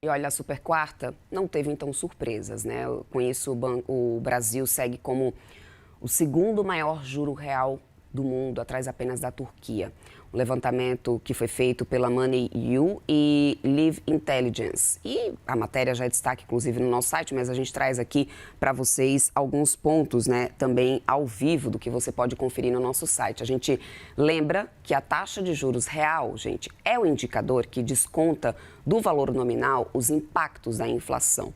E olha, a super quarta não teve então surpresas, né? Com isso, o Brasil segue como o segundo maior juro real do mundo, atrás apenas da Turquia. Um levantamento que foi feito pela MoneyU e Live Intelligence. E a matéria já é destaque, inclusive, no nosso site, mas a gente traz aqui para vocês alguns pontos, né, também ao vivo, do que você pode conferir no nosso site. A gente lembra que a taxa de juros real, gente, é o indicador que desconta do valor nominal os impactos da inflação.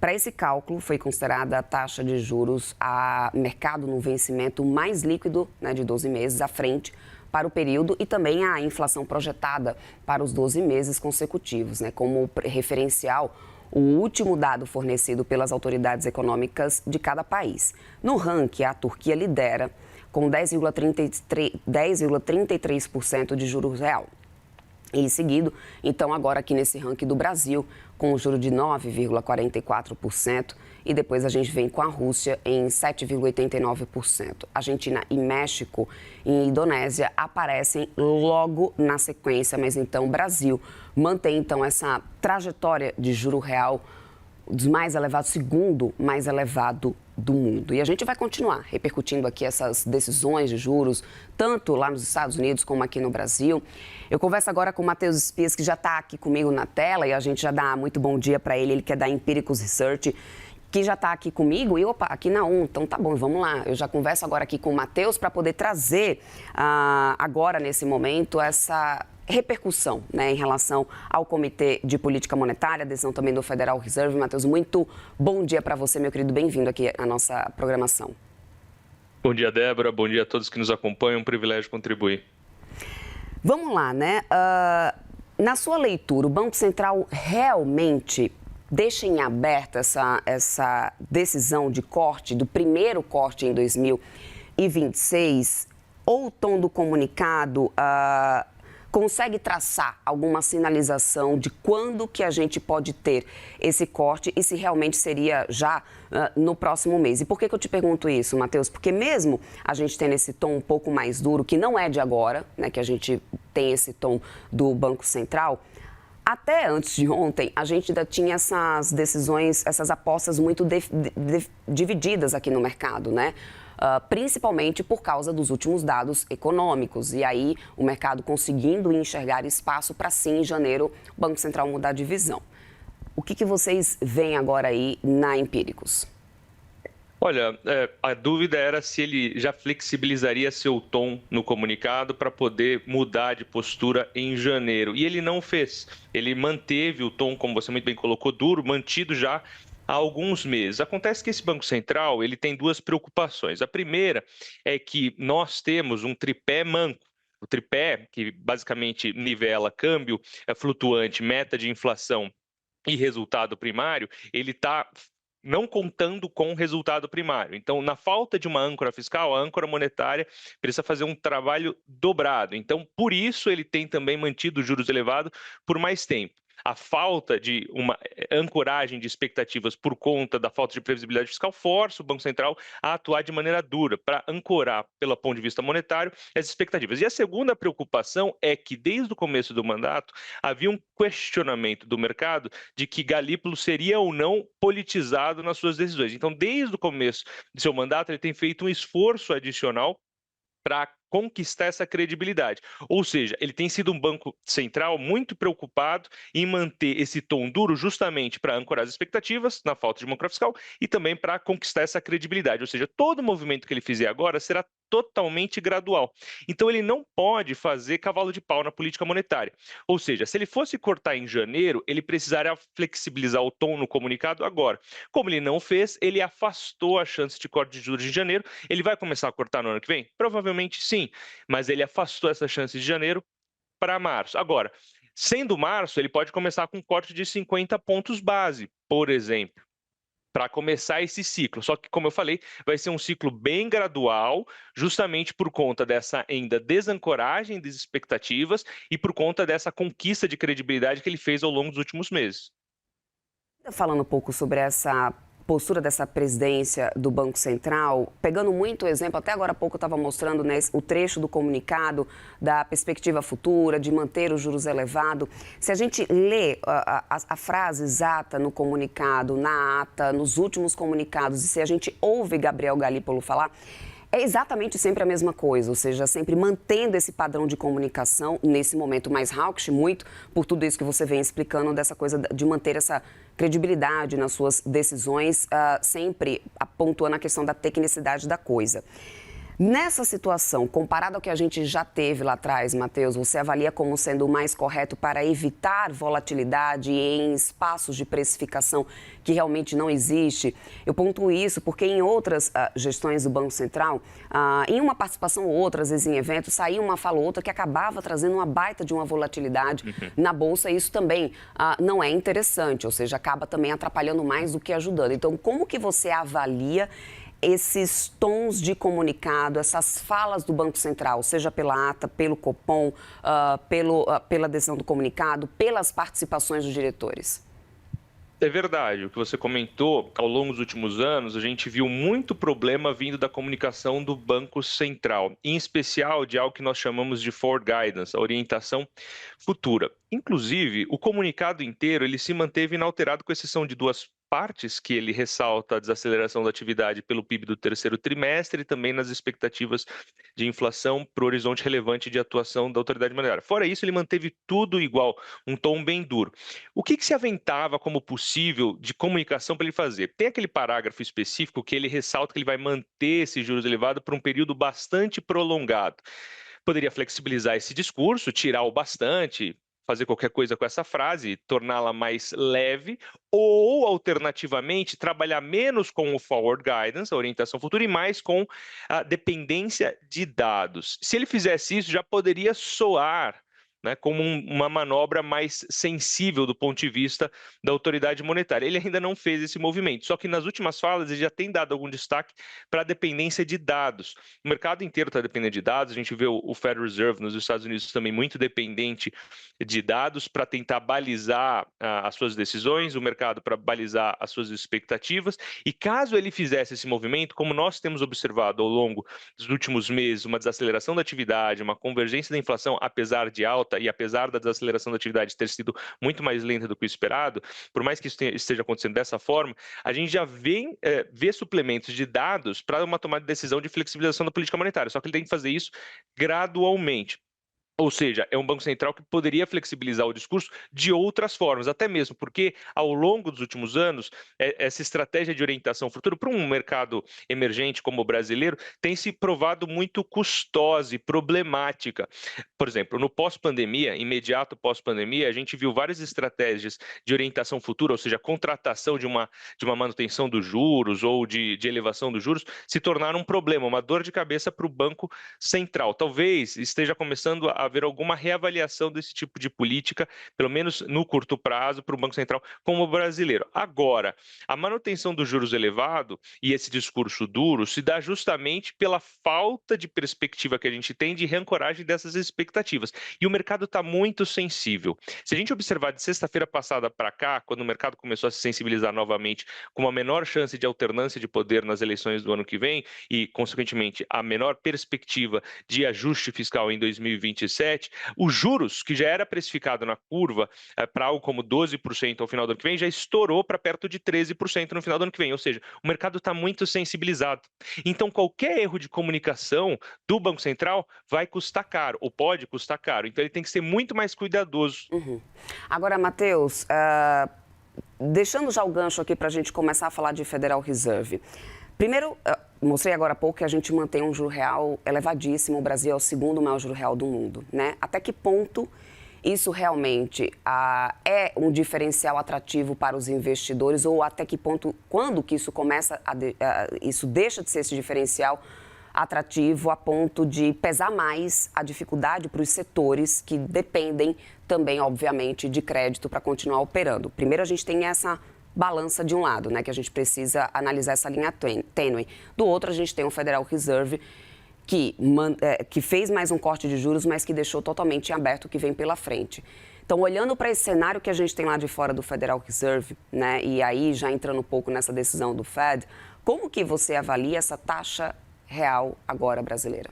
Para esse cálculo, foi considerada a taxa de juros a mercado no vencimento mais líquido, né, de 12 meses à frente para o período e também a inflação projetada para os 12 meses consecutivos, né, como referencial o último dado fornecido pelas autoridades econômicas de cada país. No ranking, a Turquia lidera com 10,33% de juros real. E em seguida, então, agora aqui nesse ranking do Brasil, com um juro de 9,44%, e depois a gente vem com a Rússia em 7,89%. Argentina e México e Indonésia aparecem logo na sequência, mas então o Brasil mantém então essa trajetória de juro real dos mais elevados, segundo mais elevado do mundo. E a gente vai continuar repercutindo aqui essas decisões de juros, tanto lá nos Estados Unidos como aqui no Brasil. Eu converso agora com o Matheus Espias, que já está aqui comigo na tela, e a gente já dá muito bom dia para ele que é da Empíricos Research, que já está aqui comigo, e opa, aqui na então tá bom, vamos lá. Eu já converso agora aqui com o Matheus para poder trazer agora, nesse momento, essa repercussão, né, em relação ao Comitê de Política Monetária, decisão também do Federal Reserve. Matheus, muito bom dia para você, meu querido, bem-vindo aqui à nossa programação. Bom dia, Débora, bom dia a todos que nos acompanham, um privilégio contribuir. Vamos lá, né? Na sua leitura, o Banco Central realmente deixa em aberto essa decisão de corte, do primeiro corte em 2026, ou o tom do comunicado consegue traçar alguma sinalização de quando que a gente pode ter esse corte e se realmente seria já no próximo mês? E por que eu te pergunto isso, Matheus? Porque mesmo a gente tendo esse tom um pouco mais duro, que não é de agora, né, que a gente tem esse tom do Banco Central, até antes de ontem, a gente ainda tinha essas decisões, essas apostas muito divididas aqui no mercado, né? Principalmente por causa dos últimos dados econômicos. E aí, o mercado conseguindo enxergar espaço para, sim, em janeiro, o Banco Central mudar de visão. O que vocês veem agora aí na Empíricos? Olha, a dúvida era se ele já flexibilizaria seu tom no comunicado para poder mudar de postura em janeiro. E ele não fez. Ele manteve o tom, como você muito bem colocou, duro, mantido já há alguns meses. Acontece que esse Banco Central ele tem duas preocupações. A primeira é que nós temos um tripé manco. O tripé, que basicamente nivela câmbio flutuante, meta de inflação e resultado primário, ele está não contando com o resultado primário. Então, na falta de uma âncora fiscal, a âncora monetária precisa fazer um trabalho dobrado. Então, por isso, ele tem também mantido os juros elevados por mais tempo. A falta de uma ancoragem de expectativas por conta da falta de previsibilidade fiscal força o Banco Central a atuar de maneira dura para ancorar, pelo ponto de vista monetário, essas expectativas. E a segunda preocupação é que, desde o começo do mandato, havia um questionamento do mercado de que Galípolo seria ou não politizado nas suas decisões. Então, desde o começo de seu mandato, ele tem feito um esforço adicional para conquistar essa credibilidade. Ou seja, ele tem sido um banco central muito preocupado em manter esse tom duro justamente para ancorar as expectativas na falta de uma âncora fiscal e também para conquistar essa credibilidade. Ou seja, todo movimento que ele fizer agora será totalmente gradual. Então, ele não pode fazer cavalo de pau na política monetária. Ou seja, se ele fosse cortar em janeiro, ele precisaria flexibilizar o tom no comunicado agora. Como ele não fez, ele afastou a chance de corte de juros em janeiro. Ele vai começar a cortar no ano que vem? Provavelmente sim, mas ele afastou essa chance de janeiro para março. Agora, sendo março, ele pode começar com um corte de 50 pontos base, por exemplo, para começar esse ciclo. Só que, como eu falei, vai ser um ciclo bem gradual, justamente por conta dessa ainda desancoragem das expectativas e por conta dessa conquista de credibilidade que ele fez ao longo dos últimos meses. Falando um pouco sobre essa postura dessa presidência do Banco Central, pegando muito o exemplo, até agora há pouco eu estava mostrando, né, o trecho do comunicado da perspectiva futura, de manter os juros elevados. Se a gente lê a frase exata no comunicado, na ata, nos últimos comunicados, e se a gente ouve Gabriel Galípolo falar, é exatamente sempre a mesma coisa, ou seja, sempre mantendo esse padrão de comunicação, nesse momento mais hawkish, muito por tudo isso que você vem explicando, dessa coisa de manter essa credibilidade nas suas decisões, sempre pontuando a questão da tecnicidade da coisa. Nessa situação, comparado ao que a gente já teve lá atrás, Matheus, você avalia como sendo o mais correto para evitar volatilidade em espaços de precificação que realmente não existe? Eu pontuo isso porque em outras gestões do Banco Central, em uma participação ou outra, às vezes em eventos, saía uma fala ou outra que acabava trazendo uma baita de uma volatilidade na Bolsa. Isso também não é interessante, ou seja, acaba também atrapalhando mais do que ajudando. Então, como que você avalia esses tons de essas falas do Banco Central, seja pela ata, pelo Copom, pela decisão do comunicado, pelas participações dos diretores? É verdade, o que você comentou, ao longo dos últimos anos, a gente viu muito problema vindo da comunicação do Banco Central, em especial de algo que nós chamamos de forward guidance, a orientação futura. Inclusive, o comunicado inteiro ele se manteve inalterado, com exceção de duas partes, que ele ressalta a desaceleração da atividade pelo PIB do terceiro trimestre e também nas expectativas de inflação para o horizonte relevante de atuação da autoridade monetária. Fora isso, ele manteve tudo igual, um tom bem duro. O que se aventava como possível de comunicação para ele fazer? Tem aquele parágrafo específico que ele ressalta que ele vai manter esses juros elevados por um período bastante prolongado. Poderia flexibilizar esse discurso, tirar o bastante, fazer qualquer coisa com essa frase, torná-la mais leve, ou, alternativamente, trabalhar menos com o forward guidance, a orientação futura, e mais com a dependência de dados. Se ele fizesse isso, já poderia soar, né, como uma manobra mais sensível do ponto de vista da autoridade monetária. Ele ainda não fez esse movimento, só que nas últimas falas ele já tem dado algum destaque para a dependência de dados. O mercado inteiro está dependendo de dados, a gente vê o Federal Reserve nos Estados Unidos também muito dependente de dados para tentar balizar as suas decisões, o mercado para balizar as suas expectativas, e caso ele fizesse esse movimento, como nós temos observado ao longo dos últimos meses, uma desaceleração da atividade, uma convergência da inflação, apesar de alta, e apesar da desaceleração da atividade ter sido muito mais lenta do que o esperado, por mais que isso esteja acontecendo dessa forma, a gente já vê suplementos de dados para uma tomada de decisão de flexibilização da política monetária, só que ele tem que fazer isso gradualmente. Ou seja, é um Banco Central que poderia flexibilizar o discurso de outras formas, até mesmo porque, ao longo dos últimos anos, essa estratégia de orientação futura para um mercado emergente como o brasileiro tem se provado muito custosa e problemática. Por exemplo, no pós-pandemia, imediato pós-pandemia, a gente viu várias estratégias de orientação futura, ou seja, contratação de uma manutenção dos juros ou de elevação dos juros, se tornaram um problema, uma dor de cabeça para o Banco Central. Talvez esteja começando a haver alguma reavaliação desse tipo de política, pelo menos no curto prazo, para o Banco Central como o brasileiro. Agora, a manutenção dos juros elevados e esse discurso duro se dá justamente pela falta de perspectiva que a gente tem de reancoragem dessas expectativas. E o mercado está muito sensível. Se a gente observar de sexta-feira passada para cá, quando o mercado começou a se sensibilizar novamente com uma menor chance de alternância de poder nas eleições do ano que vem e, consequentemente, a menor perspectiva de ajuste fiscal em 2026, os juros, que já era precificado na curva para algo como 12% ao final do ano que vem, já estourou para perto de 13% no final do ano que vem. Ou seja, o mercado está muito sensibilizado. Então, qualquer erro de comunicação do Banco Central vai custar caro, ou pode custar caro. Então, ele tem que ser muito mais cuidadoso. Agora, Matheus, deixando já o gancho aqui para a gente começar a falar de Federal Reserve. Primeiro, mostrei agora há pouco que a gente mantém um juro real elevadíssimo. O Brasil é o segundo maior juro real do mundo, né? Até que ponto isso realmente é um diferencial atrativo para os investidores, ou até que ponto, quando que isso começa isso deixa de ser esse diferencial atrativo a ponto de pesar mais a dificuldade para os setores que dependem também, obviamente, de crédito para continuar operando? Primeiro, a gente tem essa balança de um lado, né, que a gente precisa analisar essa linha tênue. Do outro, a gente tem o Federal Reserve, que fez mais um corte de juros, mas que deixou totalmente em aberto o que vem pela frente. Então, olhando para esse cenário que a gente tem lá de fora do Federal Reserve, né, e aí já entrando um pouco nessa decisão do Fed, como que você avalia essa taxa real agora brasileira?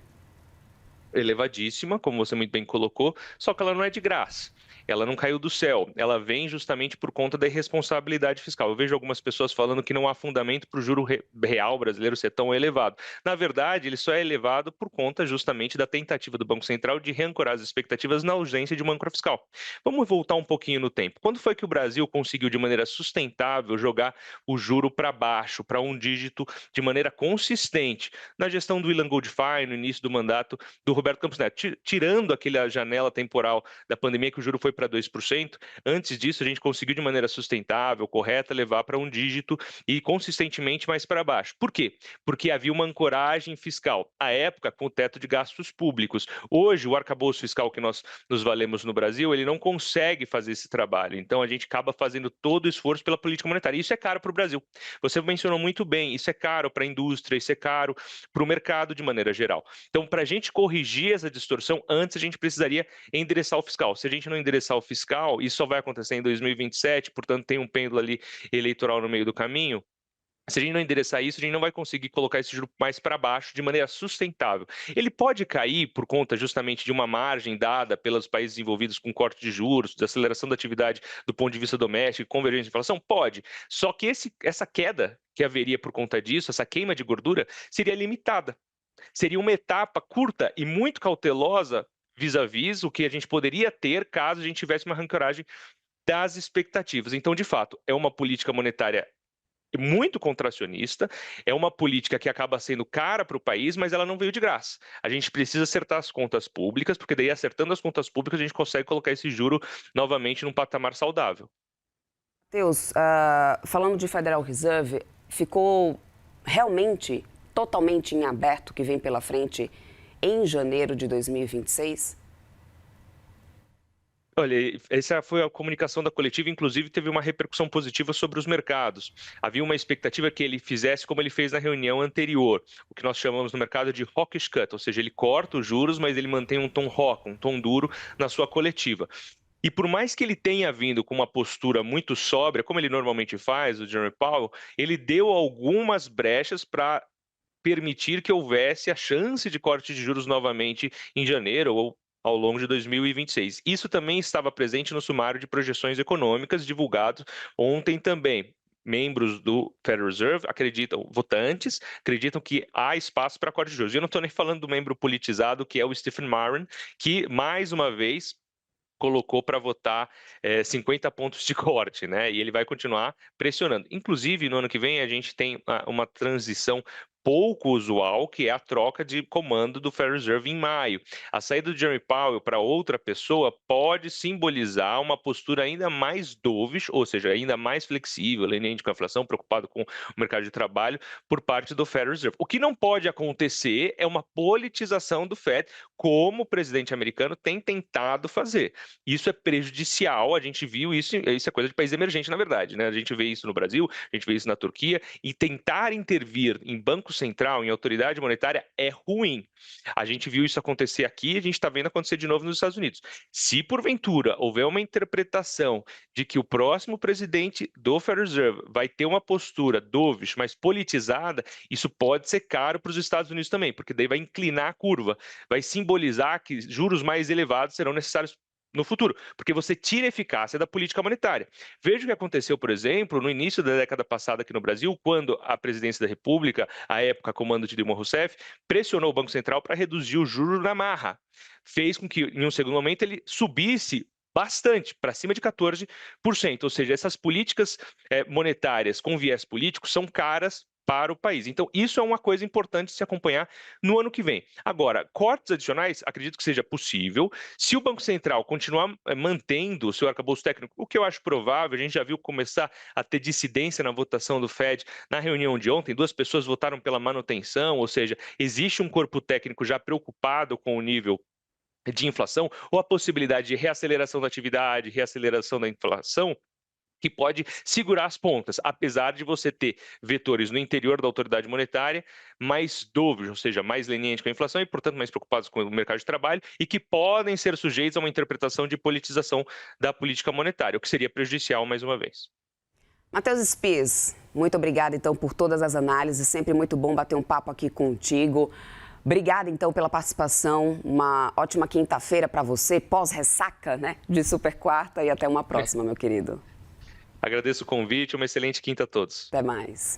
Elevadíssima, como você muito bem colocou, só que ela não é de graça. Ela não caiu do céu, ela vem justamente por conta da irresponsabilidade fiscal. Eu vejo algumas pessoas falando que não há fundamento para o juro real brasileiro ser tão elevado. Na verdade, ele só é elevado por conta justamente da tentativa do Banco Central de reancorar as expectativas na ausência de uma âncora fiscal. Vamos voltar um pouquinho no tempo. Quando foi que o Brasil conseguiu, de maneira sustentável, jogar o juro para baixo, para um dígito, de maneira consistente? Na gestão do Ilan Goldfein, no início do mandato do Roberto Campos Neto, tirando aquela janela temporal da pandemia que o juro foi para 2%, antes disso a gente conseguiu de maneira sustentável, correta, levar para um dígito e consistentemente mais para baixo. Por quê? Porque havia uma ancoragem fiscal, à época com o teto de gastos públicos. Hoje, o arcabouço fiscal que nós nos valemos no Brasil, ele não consegue fazer esse trabalho. Então, a gente acaba fazendo todo o esforço pela política monetária. Isso é caro para o Brasil. Você mencionou muito bem, isso é caro para a indústria, isso é caro para o mercado de maneira geral. Então, para a gente corrigir essa distorção, antes a gente precisaria endereçar o fiscal. Se a gente não endereçar o fiscal, isso só vai acontecer em 2027, portanto, tem um pêndulo ali eleitoral no meio do caminho. Se a gente não endereçar isso, a gente não vai conseguir colocar esse juro mais para baixo de maneira sustentável. Ele pode cair por conta justamente de uma margem dada pelos países envolvidos com corte de juros, de aceleração da atividade do ponto de vista doméstico, convergência de inflação? Pode. Só que essa queda que haveria por conta disso, essa queima de gordura, seria limitada. Seria uma etapa curta e muito cautelosa vis-à-vis o que a gente poderia ter caso a gente tivesse uma ancoragem das expectativas. Então, de fato, é uma política monetária muito contracionista, é uma política que acaba sendo cara para o país, mas ela não veio de graça. A gente precisa acertar as contas públicas, porque daí acertando as contas públicas a gente consegue colocar esse juro novamente num patamar saudável. Teus, falando de Federal Reserve, ficou realmente totalmente em aberto o que vem pela frente em janeiro de 2026? Olha, essa foi a comunicação da coletiva, inclusive teve uma repercussão positiva sobre os mercados. Havia uma expectativa que ele fizesse como ele fez na reunião anterior, o que nós chamamos no mercado de hawkish cut, ou seja, ele corta os juros, mas ele mantém um tom hawk, um tom duro na sua coletiva. E por mais que ele tenha vindo com uma postura muito sóbria, como ele normalmente faz, o Jerome Powell, ele deu algumas brechas para permitir que houvesse a chance de corte de juros novamente em janeiro ou ao longo de 2026. Isso também estava presente no sumário de projeções econômicas divulgado ontem também. Membros do Federal Reserve acreditam, votantes, acreditam que há espaço para corte de juros. E eu não estou nem falando do membro politizado, que é o Stephen Marron, que, mais uma vez, colocou para votar 50 pontos de corte, né? E ele vai continuar pressionando. Inclusive, no ano que vem, a gente tem uma transição pouco usual, que é a troca de comando do Federal Reserve em maio. A saída do Jeremy Powell para outra pessoa pode simbolizar uma postura ainda mais dovish, ou seja, ainda mais flexível, leniente com a inflação, preocupado com o mercado de trabalho, por parte do Federal Reserve. O que não pode acontecer é uma politização do Fed, como o presidente americano tem tentado fazer. Isso é prejudicial, a gente viu isso é coisa de país emergente, na verdade, né? A gente vê isso no Brasil, a gente vê isso na Turquia, e tentar intervir em Banco Central, em autoridade monetária, é ruim. A gente viu isso acontecer aqui, a gente está vendo acontecer de novo nos Estados Unidos. Se porventura houver uma interpretação de que o próximo presidente do Federal Reserve vai ter uma postura dovish, mas politizada, isso pode ser caro para os Estados Unidos também, porque daí vai inclinar a curva, vai simbolizar que juros mais elevados serão necessários no futuro, porque você tira a eficácia da política monetária. Veja o que aconteceu, por exemplo, no início da década passada aqui no Brasil, quando a presidência da República, à época comando de Dilma Rousseff, pressionou o Banco Central para reduzir o juro na marra. Fez com que, em um segundo momento, ele subisse bastante, para cima de 14%. Ou seja, essas políticas monetárias com viés político são caras para o país. Então, isso é uma coisa importante de se acompanhar no ano que vem. Agora, cortes adicionais, acredito que seja possível. Se o Banco Central continuar mantendo o seu arcabouço técnico, o que eu acho provável, a gente já viu começar a ter dissidência na votação do Fed na reunião de ontem, 2 pessoas votaram pela manutenção, ou seja, existe um corpo técnico já preocupado com o nível de inflação ou a possibilidade de reaceleração da atividade, reaceleração da inflação. que pode segurar as pontas, apesar de você ter vetores no interior da autoridade monetária mais dovish, ou seja, mais lenientes com a inflação e, portanto, mais preocupados com o mercado de trabalho e que podem ser sujeitos a uma interpretação de politização da política monetária, o que seria prejudicial mais uma vez. Matheus Spies, muito obrigada, então, por todas as análises. Sempre muito bom bater um papo aqui contigo. Obrigada, então, pela participação. Uma ótima quinta-feira para você, pós-ressaca, né, de Super Quarta. E até uma próxima, meu querido. Agradeço o convite, uma excelente quinta a todos. Até mais.